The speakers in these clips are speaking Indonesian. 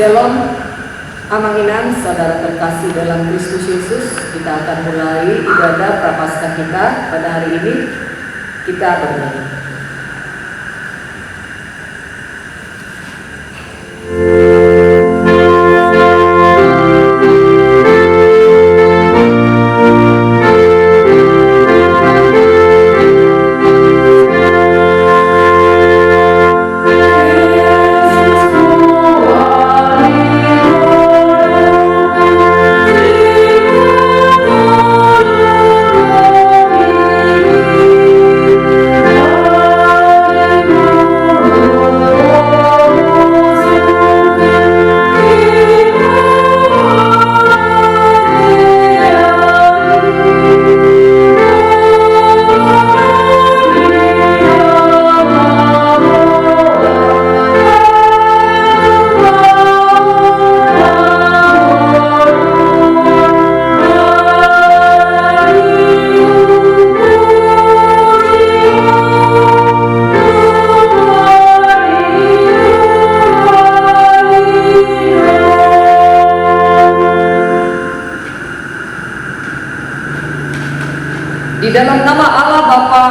Shalom, Amanginan, saudara terkasih dalam Kristus Yesus. Kita akan mulai ibadah Prapaskah kita pada hari ini. Kita bernyanyi. Di dalam nama Allah Bapa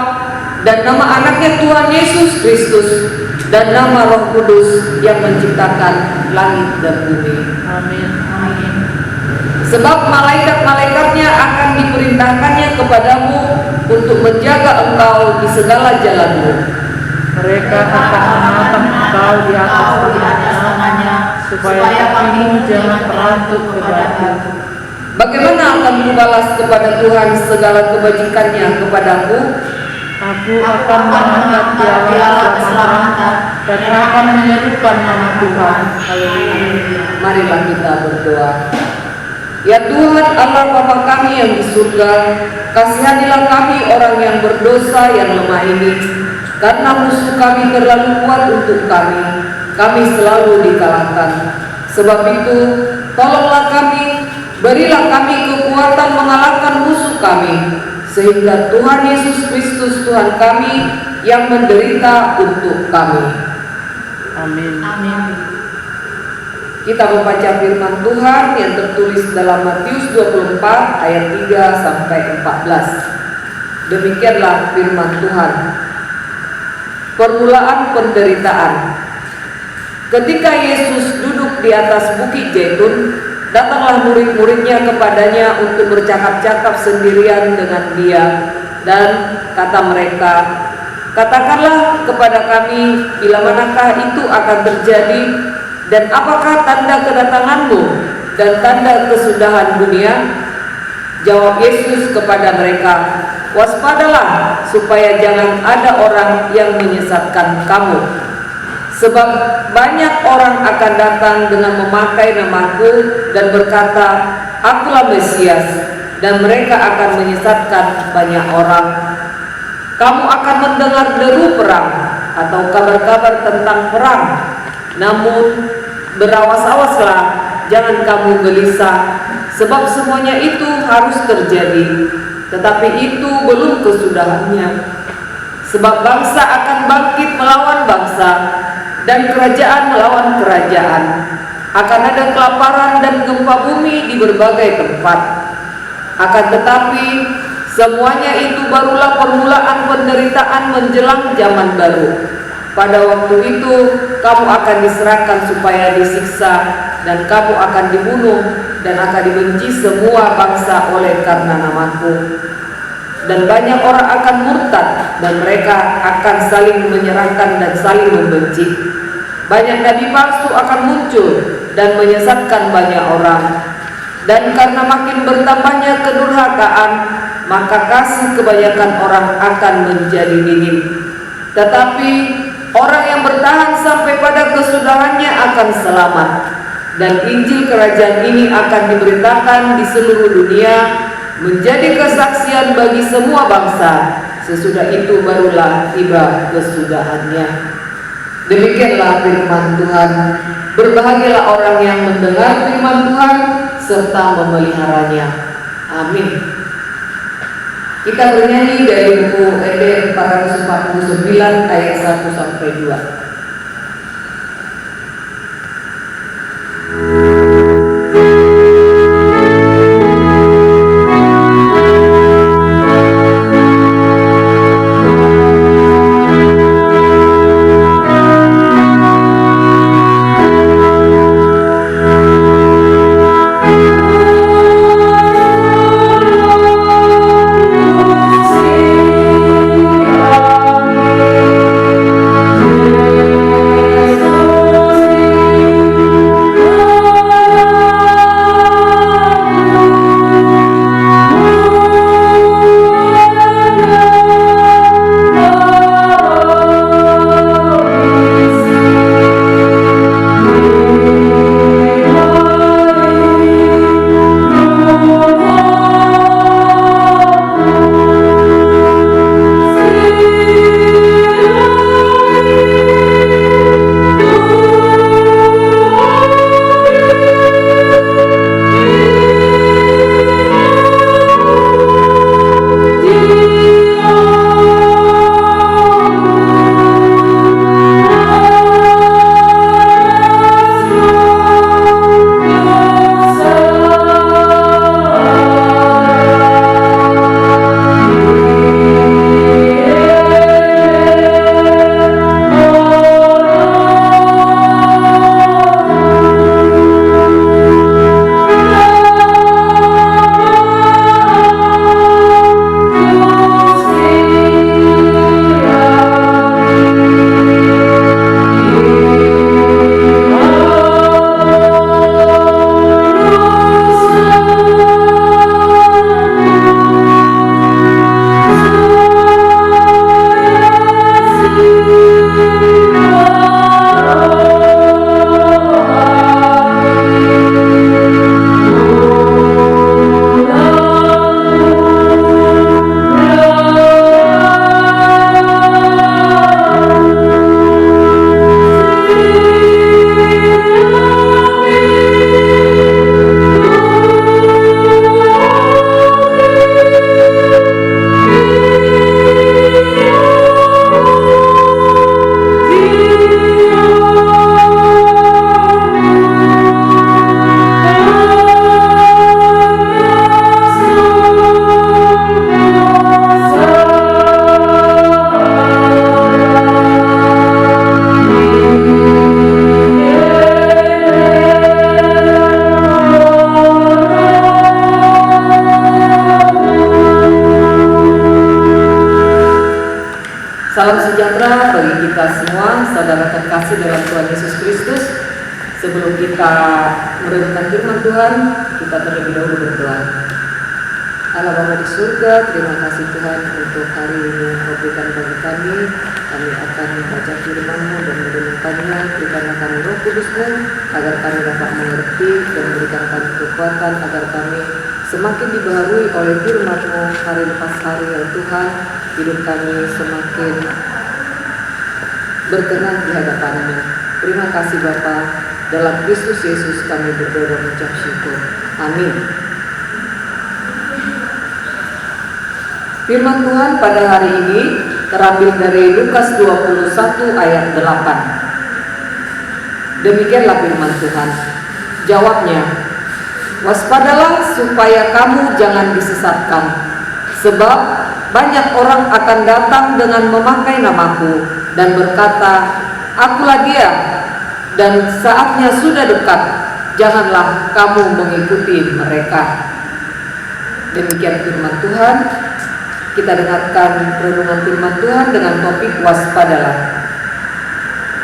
dan nama anaknya Tuhan Yesus Kristus dan nama Roh Kudus yang menciptakan langit dan bumi. Amin. Amin. Sebab malaikat-malaikatnya akan diperintahkannya kepadamu untuk menjaga engkau di segala jalanmu. Mereka akan menatang engkau di atas tangannya, supaya kakimu jangan terantuk ke batu. Bagaimana akan kubalas kepada Tuhan segala kebajikannya kepadaku? Aku akan mengangkat piala keselamatan dan akan menyerukan nama Tuhan. Haleluya. Marilah kita berdoa. Ya Tuhan Allah Bapa kami yang di surga, kasihanilah kami orang yang berdosa yang lemah ini, karena musuh kami terlalu kuat untuk kami selalu dikalahkan. Sebab itu, tolonglah kami, berilah kami kekuatan mengalahkan musuh kami, sehingga Tuhan Yesus Kristus Tuhan kami yang menderita untuk kami. Amin. Amin. Kita membaca firman Tuhan yang tertulis dalam Matius 24 ayat 3 sampai 14. Demikianlah firman Tuhan. Permulaan penderitaan. Ketika Yesus duduk di atas bukit Zaitun, datanglah murid-muridnya kepadanya untuk bercakap-cakap sendirian dengan dia, dan kata mereka, "Katakanlah kepada kami, bila manakah itu akan terjadi, dan apakah tanda kedatanganmu dan tanda kesudahan dunia?" Jawab Yesus kepada mereka, "Waspadalah supaya jangan ada orang yang menyesatkan kamu. Sebab banyak orang akan datang dengan memakai namaku dan berkata, 'Akulah Mesias,' dan mereka akan menyesatkan banyak orang. Kamu akan mendengar deru perang atau kabar-kabar tentang perang. Namun berawas-awaslah, jangan kamu gelisah, sebab semuanya itu harus terjadi, tetapi itu belum kesudahannya. Sebab bangsa akan bangkit melawan bangsa, dan kerajaan melawan kerajaan. Akan ada kelaparan dan gempa bumi di berbagai tempat. Akan tetapi semuanya itu barulah permulaan penderitaan menjelang zaman baru. Pada waktu itu kamu akan diserahkan supaya disiksa, dan kamu akan dibunuh, dan akan dibenci semua bangsa oleh karena namaku. Dan banyak orang akan murtad, dan mereka akan saling menyerahkan dan saling membenci. Banyak nabi palsu akan muncul dan menyesatkan banyak orang. Dan karena makin bertambahnya kedurhakaan, maka kasih kebanyakan orang akan menjadi dingin. Tetapi orang yang bertahan sampai pada kesudahannya akan selamat. Dan Injil kerajaan ini akan diberitakan di seluruh dunia, menjadi kesaksian bagi semua bangsa. Sesudah itu barulah tiba kesudahannya." Demikianlah firman Tuhan. Berbahagialah orang yang mendengar firman Tuhan serta memeliharanya. Amin. Kita bernyanyi dari buku ED 449 ayat 1 sampai 2. Salam sejahtera bagi kita semua, saudara terkasih dalam Tuhan Yesus Kristus. Sebelum kita merenungkan firman Tuhan, kita terlebih dahulu berdoa. Allah Bapa di surga, terima kasih Tuhan untuk hari ini yang Kau berikan bagi kami. Kami akan membaca firman-Mu dan merenungkannya. Berikanlah kami Roh Kudus-Mu agar kami dapat mengerti dan memberikan kami kekuatan agar kami semakin dibaharui oleh firman-Mu hari lepas hari ya Tuhan. Hidup kami semakin berkenan di hadapan-Mu. Terima kasih Bapa. Dalam Kristus Yesus kami berdoa dan mengucap syukur. Amin. Firman Tuhan pada hari ini terambil dari Lukas 21 ayat 8. Demikianlah firman Tuhan. Jawabnya, waspadalah supaya kamu jangan disesatkan, sebab banyak orang akan datang dengan memakai namaku dan berkata, akulah dia, dan saatnya sudah dekat, janganlah kamu mengikuti mereka. Demikian firman Tuhan. Kita dengarkan renungan firman Tuhan dengan topik waspadalah.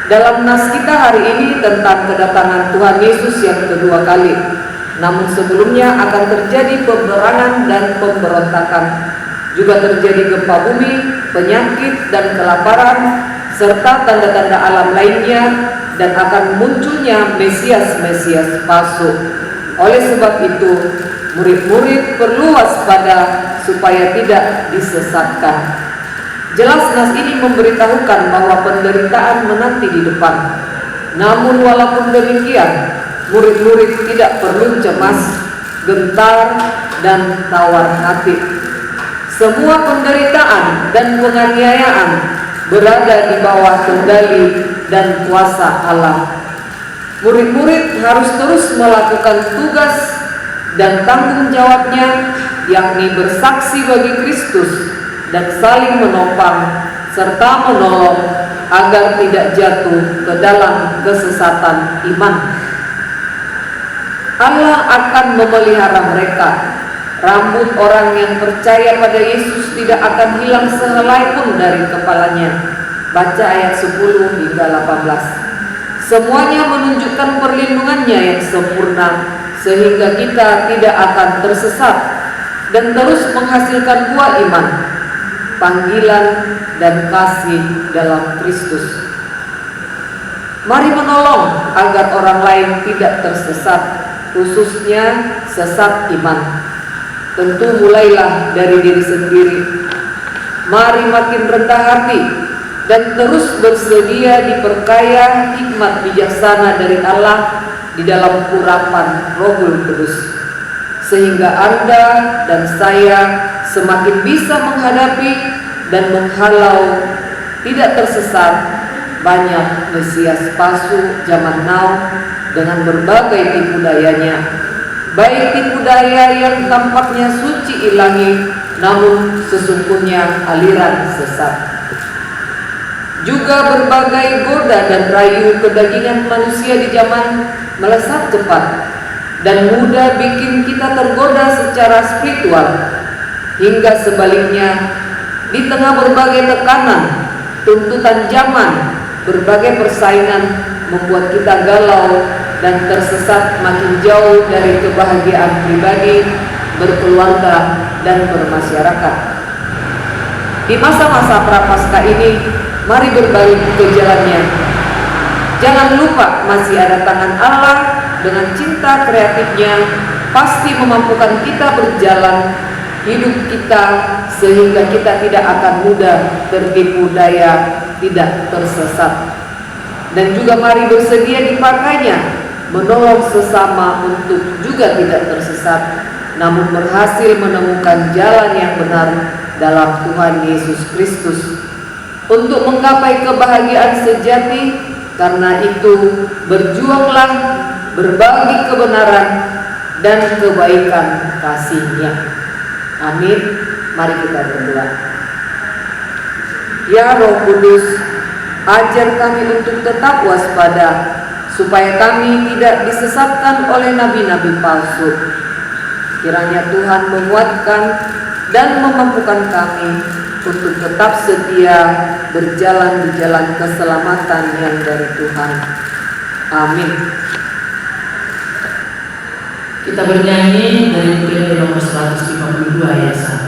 Dalam nas kita hari ini tentang kedatangan Tuhan Yesus yang kedua kali. Namun sebelumnya akan terjadi peperangan dan pemberontakan. Juga terjadi gempa bumi, penyakit dan kelaparan, serta tanda-tanda alam lainnya, dan akan munculnya Mesias-Mesias palsu. Oleh sebab itu, murid-murid perlu waspada supaya tidak disesatkan. Jelas nas ini memberitahukan bahwa penderitaan menanti di depan. Namun walaupun demikian, murid-murid tidak perlu cemas, gentar, dan tawar hati. Semua penderitaan dan penganiayaan berada di bawah kendali dan kuasa Allah. Murid-murid harus terus melakukan tugas dan tanggung jawabnya, yakni bersaksi bagi Kristus dan saling menopang serta menolong agar tidak jatuh ke dalam kesesatan iman. Allah akan memelihara mereka. Rambut orang yang percaya pada Yesus tidak akan hilang sehelai pun dari kepalanya. Baca ayat 10 hingga 18. Semuanya menunjukkan perlindungannya yang sempurna, sehingga kita tidak akan tersesat dan terus menghasilkan buah iman, panggilan dan kasih dalam Kristus. Mari menolong agar orang lain tidak tersesat, khususnya sesat iman. Tentu mulailah dari diri sendiri. Mari makin rendah hati dan terus bersedia diperkaya hikmat bijaksana dari Allah di dalam urapan Rohul Kudus, sehingga Anda dan saya semakin bisa menghadapi dan menghalau tidak tersesat banyak Mesias palsu zaman now dengan berbagai tipu dayanya, baik tipu daya yang tampaknya suci ilahi namun sesungguhnya aliran sesat. Juga berbagai goda dan rayu kedagingan manusia di zaman melesat cepat dan mudah bikin kita tergoda secara spiritual. Hingga sebaliknya, di tengah berbagai tekanan, tuntutan zaman, berbagai persaingan membuat kita galau dan tersesat makin jauh dari kebahagiaan pribadi, berkeluarga, dan bermasyarakat. Di masa-masa prapaskah ini, mari berbalik ke jalannya. Jangan lupa masih ada tangan Allah dengan cinta kreatifnya pasti memampukan kita berjalan hidup kita sehingga kita tidak akan mudah tertipu daya, tidak tersesat. Dan juga mari bersedia dipakainya menolong sesama untuk juga tidak tersesat, namun berhasil menemukan jalan yang benar dalam Tuhan Yesus Kristus untuk menggapai kebahagiaan sejati. Karena itu berjuanglah berbagi kebenaran dan kebaikan kasih-Nya. Amin. Mari kita berdoa. Ya Roh Kudus, ajar kami untuk tetap waspada supaya kami tidak disesatkan oleh nabi-nabi palsu. Kiranya Tuhan menguatkan dan memampukan kami untuk tetap setia berjalan di jalan keselamatan yang dari Tuhan. Amin. Kita bernyanyi dari ukiran nomor 152 ayat 1.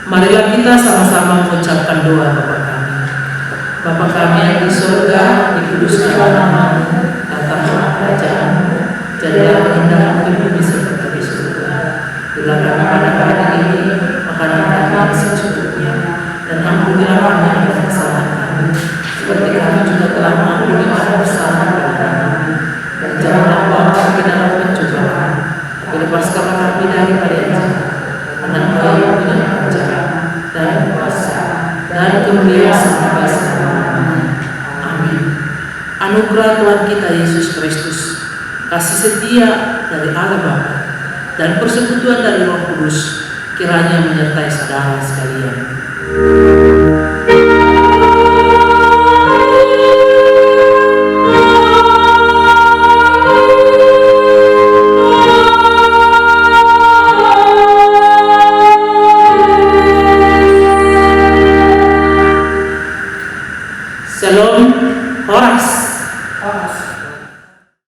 Marilah kita sama-sama mengucapkan doa Bapa kami. Bapa kami yang di surga, dikuduskanlah nama-Mu, datanglah kerajaan-Mu, jadilah kehendakmu di bumi seperti di surga. Berilah kami pada hari ini makanan kami yang secukupnya, dan ampunilah kami atas kesalahan kami, seperti kami juga telah mengampuni orang bersalah kepada kami. Dan janganlah bawa kami dalam pencobaan, tapi lepaskanlah kami daripada yang jahat. Karena Engkau yang punya kerajaan dan kuasa dan kemuliaan sampai selama-lamanya. Amin. Anugerah Tuhan kita Yesus Kristus, kasih setia dari Allah Bapa, dan persekutuan dari Roh Kudus kiranya menyertai saudara sekalian. Shalom, horas.